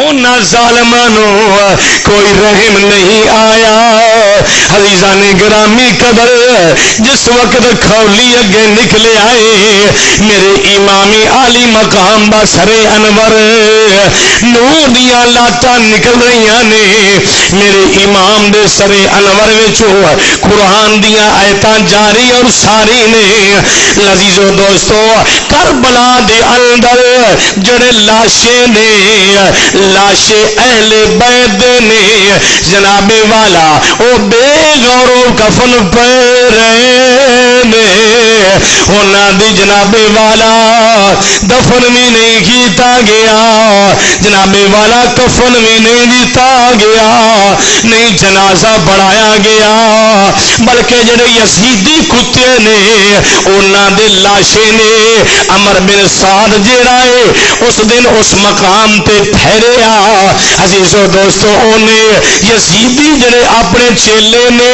انہاں ظالماں نوں کوئی رحم نہیں آیا۔ عزیزان گرامی قدر جس وقت کھولی اگے نکلے آئے میرے امامی عالی مقام با سر انور نور دیاں لاٹاں نکل رہی نے میرے امام دے سر انور وچوں قرآن دیاں آیتاں جاری اور ساری نے۔ لذیذو دوستو کربلا دے اندر جڑے لاشیں نے لاشیں اہل بیت نے جناب والا او بے غور و کفن پہ رہے نے انہاں دی جناب والا دفن بھی نہیں کیتا گیا جناب والا کفن بھی نہیں دیتا گیا نہیں جنازہ بڑھایا گیا بلکہ جڑے یزیدی کتے نے انہاں دے لاشیں نے عمر بن سعد جڑا ہے اس دن اس مقام تے ٹھہریا۔ عزیزو دوستو انہیں یزیدی جڑے اپنے چیلے نے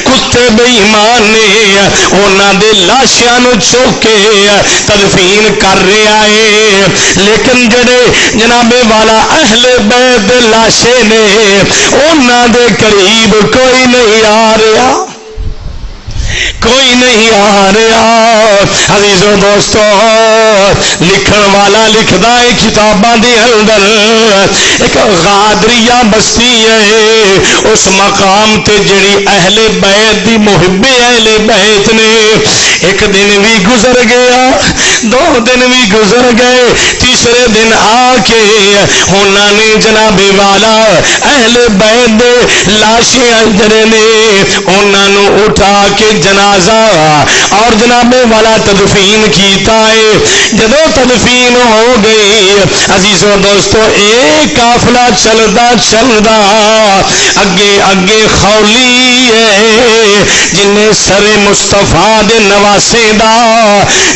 کتے بے ایمان نے انہاں دے لاشیاں نو چوکے تدفین کر رہا ہے لیکن جڑے جناب والا اہل بیت لاشے نے انہاں دے قریب کوئی نہیں آ رہا کوئی نہیں آ رہا۔ عزیزو دوستو لکھن والا لکھدا ہے کتاباں دے اندر ایک غادریہ بستی ہے اس مقام تے جڑی اہل بیت دی محب اہل بیت نے ایک دن بھی گزر گیا 2 دن بھی گزر گئے تیسرے دن آ کے انہاں نے جناب والا اہل بیت دے لاشیں جڑے نے انہاں نو اٹھا کے جنازہ اور جناب والا تدفین کیتا ہے۔ جدو تدفین ہو گئی عزیزو دوستو ایک قافلہ چلدا چلدا اگے اگے خولی ہے جنہیں سر مصطفیٰ دے نواسے دا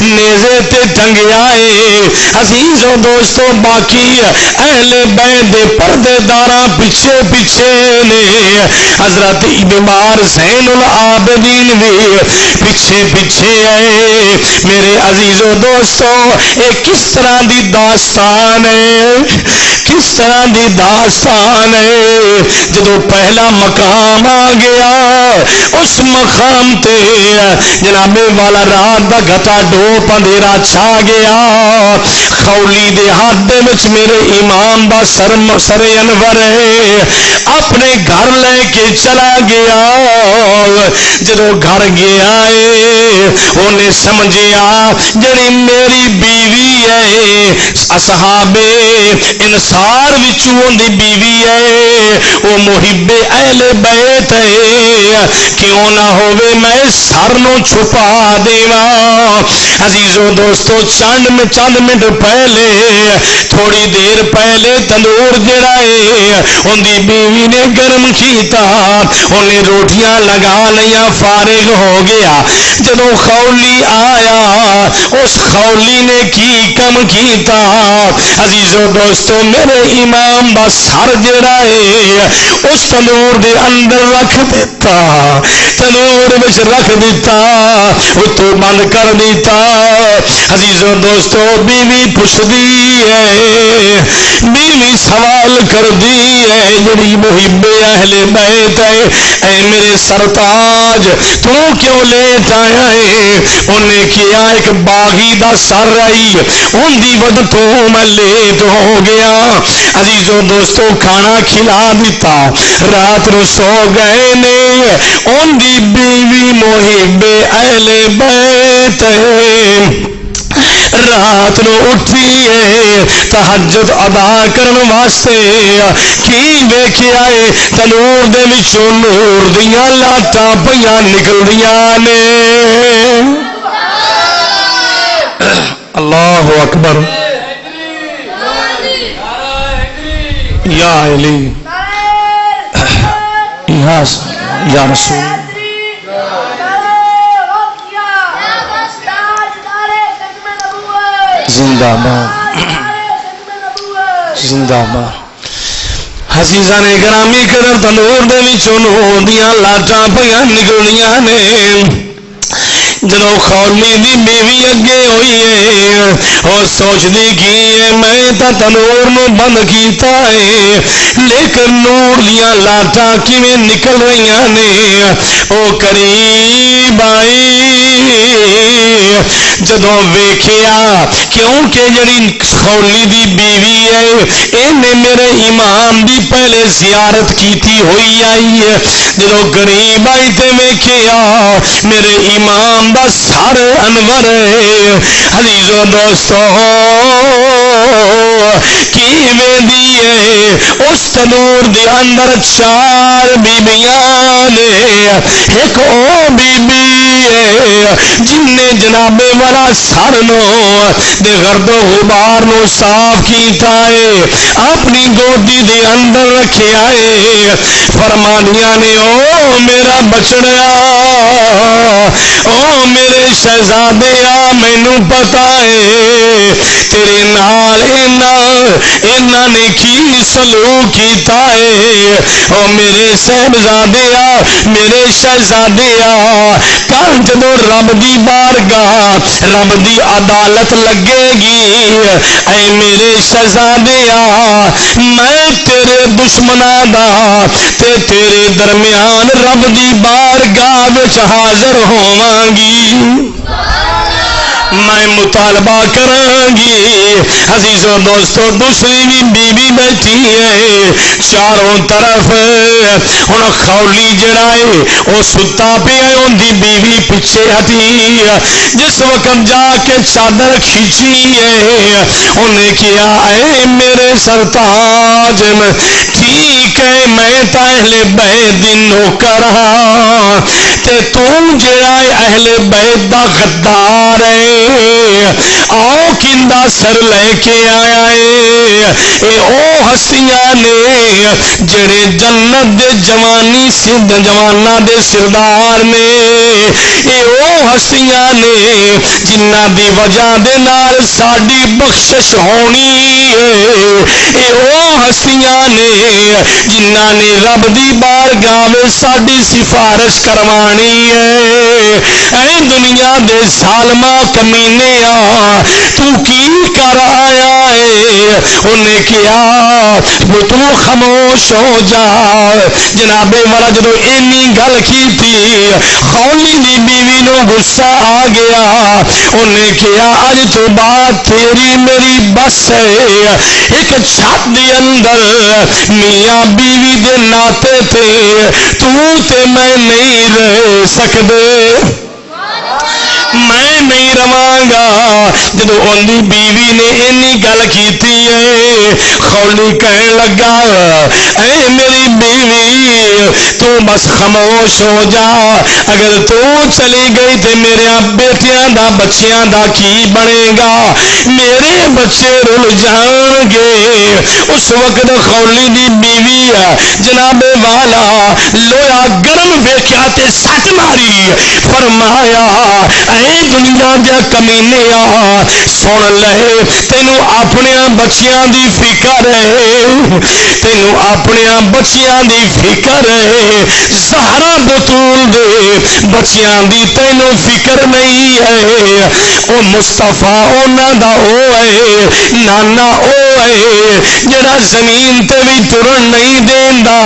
نیزے تے ٹنگیا ہے۔ عزیزو دوستو باقی اہل بیت دے پردے داراں پیچھے پیچھے نے حضرت بیمار زین العابدین بھی پیچھے پیچھے آئے۔ میرے عزیزو دوستو ایک کس طرح دی داستان ہے کس طرح دی داستان ہے جدو پہلا مقام آ گیا اس مقام تے جناب والا رات دا گھٹا ڈوپ اندھیرا چھا گیا خولی دے ہاتھ دے وچ میرے امام دا سر انور ہے اپنے گھر لے کے چلا گیا۔ جدو گھر گیا ہے انہیں سمجھیا جڑی میری بیوی ہے اصحاب انصار وچوں دی بیوی ہے وہ محب اہل بیت ہے کیوں نہ ہووے میں سر نو چھپا دیواں۔ عزیزو دوستو چند منٹ پہلے تھوڑی دیر پہلے تندور جڑا ہے ان دی بیوی نے گرم کیتا انہیں روٹیاں لگا لیا فارغ ہو گیا۔ جدو خولی آیا اس خولی نے کی کم کیتا عزیزو دوستو میرے امام دا سر جڑا ہے اس تنور دے اندر رکھ دیتا تنور وچ رکھ دیتا اتو بند کر دیتا۔ عزیزو دوستو بیوی پوچھدی ہے بیوی سوال کر دی ہے جڑی محب اہل بیت ہے اے میرے سرتاج تو کیوں لیٹ آیا ہے؟ انہیں کیا ایک باغی دا سر آئی ان دی وجہ تو میں لیٹ ہو گیا۔ عزیزو دوستو کھانا کھلا دیتا رات نو سو گئے نے ان دی بیوی محب اہل بیت ہے رات نو اٹھی ہے تہجد ادا کرن واسطے کی ویکھیا ہے تنور دے وچوں نور دیاں لاٹاں پیاں نکلدیاں نے۔ اللہ اکبر یا علی یا رسول زندہ باد زندہ باد۔ عزیزاں نے گرامی قدر تنور دے وچوں نور دیاں لاٹاں پیاں نکلدیاں نے جدو خولی دی بیوی اگے ہوئی ہے اور سوچدی کی ہے میں تا تنور نو بند کیتا ہے لیکن نور دیاں لاٹاں کیویں نکل رہی نے او قریب آئی جدو ویکھیا کیونکہ جڑی خولی دی بیوی ہے اینے میرے امام دی پہلے زیارت کیتی ہوئی آئی ہے جدو قریب آئی تے ویکھیا میرے امام دا سر انور ہے عزیزو دوستو کیویں دی ہے اس تنور دے اندر 4 بیبیاں نے ایک او بی بی ہے جن نے جناب والا سر نو دے گرد و غبار نو صاف کیتا ہے اپنی گودی دے اندر رکھیا ہے فرمانیاں نے او میرا بچڑیا او میرے شہزادے آ مینو پتا ہے تیرے نال اینا نے کی سلوک کیتا ہے او میرے صاحبزادے آ میرے شہزادے آ کل جدو رب دی بارگاہ رب دی عدالت لگے گی اے میرے شہزادے آ میں تیرے دشمناں دا تے تیرے درمیان رب دی بارگاہ وچ حاضر ہوواں گی میں مطالبہ کراں گی عزیزو دوستو دوسری بھی بیوی بیٹھی ہے چاروں طرف ہن خولی جڑا ہے او ستا پیا اندی بیوی پیچھے ہٹی جس وقت جا کے چادر کھینچی ہے انہیں کیا اے میرے سرتاج ٹھیک ہے میں تا اہل بیت دی نوکر ہاں تے تم جڑا ہے اہل بیت دا غدار ہے آؤ کندہ سر لے کے آیا ہے اے او ہستیاں نے جڑے جنت دے جوانی سندھ جوانا دے سردار نے اے او ہستیاں نے جنہ دی وجہ دے نال ساڈی بخشش ہونی ہے اے او ہستیاں نے جنہ نے رب دی بارگاہ میں ساڈی سفارش کروانی ہے اے دنیا دے ظالما کمینے آ تو کی کر آیا ہے انہیں کیا تو خاموش ہو جا جناب والا جدو اینی گل کی تھی خولی دی بیوی نو غصہ آ گیا انہیں کیا اج تو بعد تیری میری بس ہے ایک چھت دے اندر میاں بیوی دے ناتے تو تے میں نہیں رہ سکدے میں نہیں رواں گا جدو اندی بیوی نے اینی گل کیتی ہے خولی کہن لگا اے میری بیوی تو بس خاموش ہو جا اگر تو چلی گئی تے میرے بیٹیاں دا بچیاں دا کی بنے گا میرے بچے رل جان گے اس وقت خولی دی بیوی جناب والا لویا گرم ویکھیا تے سٹ ماری فرمایا اے دنیا دے کمینے آ سن لے تینو اپنے بچیاں دی فکر ہے تینو اپنے بچیاں دی فکر ہے زہرا بطول دے بچیاں دی تینو فکر نہیں ہے او مصطفیٰ اونا دا او ہے نانا او ہے جڑا زمین تے بھی ترن نہیں دیندا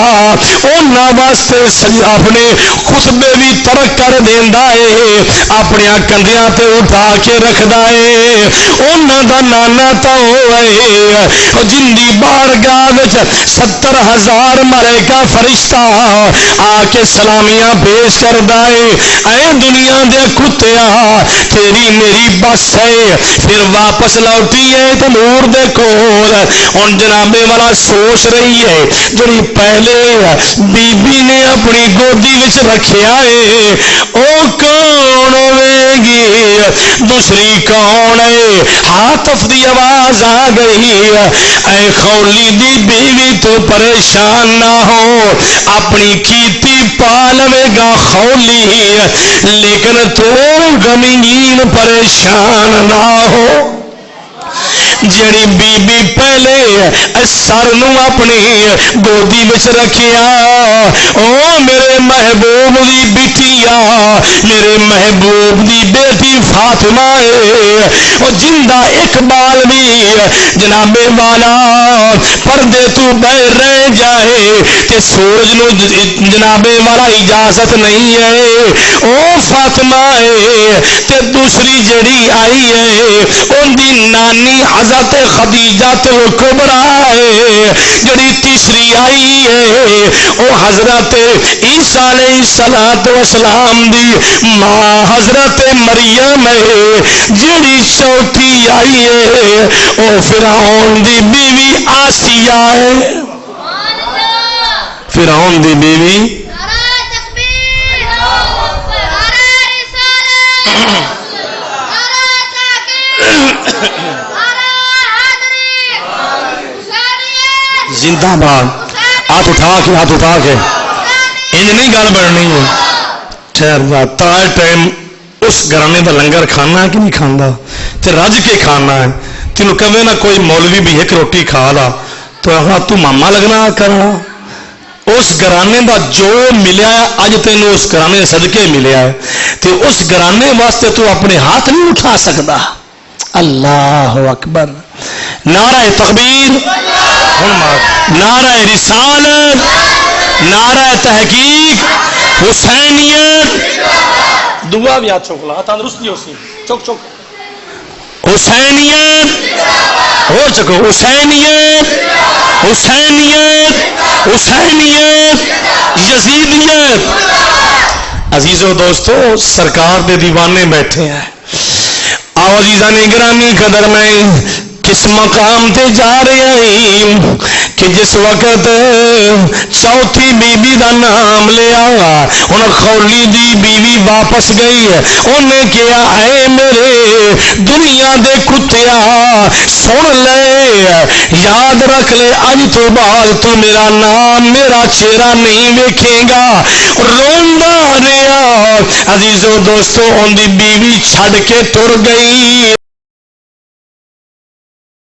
اونا واسطے اپنے خطبے بھی ترک کر دیندا ہے اپنے کندیاں تے اٹھا کے رکھدا ہے اونا دا نانا تا ہوئے جن دی بارگاہ وچ 70,000 ملائکہ فرشتہ آ کے سلامیاں پیش کردا ہے اے دنیا دے کتیا تیری میری بس ہے پھر واپس لوٹی ہے تے نور دے کول ہن جناب والا سوچ رہی ہے جڑی پہلے بی بی نے اپنی گودی وچ رکھیا ہے او کون ہوے گی دوسری کون ہے عاطف دی آواز آ گئی اے خولی دی بیوی تو پریشان نہ ہو اپنی کیتی پالوے گا خولی لیکن تو غمگین پریشان نہ ہو جڑی بی بی پہلے سر نو اپنی گودی وچ رکھیا او میرے محبوب دی بیٹیا میرے محبوب دی بیٹی فاطمہ او جندہ اقبال بھی جناب والا پردے تو باہر رہ جائے تے سورج نو جناب والا اجازت نہیں ہے او فاطمہ تے دوسری جڑی آئی ہے ان دی نانی حضرت خدیجہ کبریٰ جڑی تیسری آئی ہے او حضرت عیسیٰ علیہ السلام دی ماں حضرت مریم ہے جڑی چوتھی آئی ہے او فرعون دی بیوی آسیہ ہے فرعون دی بیوی زندہ باد ہاتھ اٹھا کے انج نہیں گل بننی ہے ٹھہر تار ٹائم اس گھرانے دا لنگر کھانا ہے کہ نہیں کھانا تے رج کے کھانا ہے تینوں کہے نہ کوئی مولوی بھی ایک روٹی کھا لا تو تو ماما لگنا کرنا اس گھرانے دا جو ملیا ہے اج تینوں اس گھرانے صدقے ملیا ہے تے اس گھرانے واسطے تو اپنے ہاتھ نہیں اٹھا سکتا اللہ اکبر نعرہ تکبیر نعرہ رسالت نعرہ تحقیق حسینیت دعا بھی ہاتھ چوک لا تندرستی ہو سی چوک چوک حسینیت ہو چکو حسینیت حسینیت حسینیت یزیدیت عزیزو دوستو سرکار دے دیوانے بیٹھے ہیں آو عزیزان گرامی قدر میں کس مقام تے جا رہے ہیں کہ جس وقت چوتھی بی بی دا نام لیا ان خولی دی بیوی واپس گئی انہیں کیا ہے میرے دنیا دے کتیا سن لے یاد رکھ لے اج تو بعد تو میرا نام میرا چہرہ نہیں ویکھے گا روندا رہیا عزیزو دوستو ان دی بیوی چھڑ کے ٹر گئی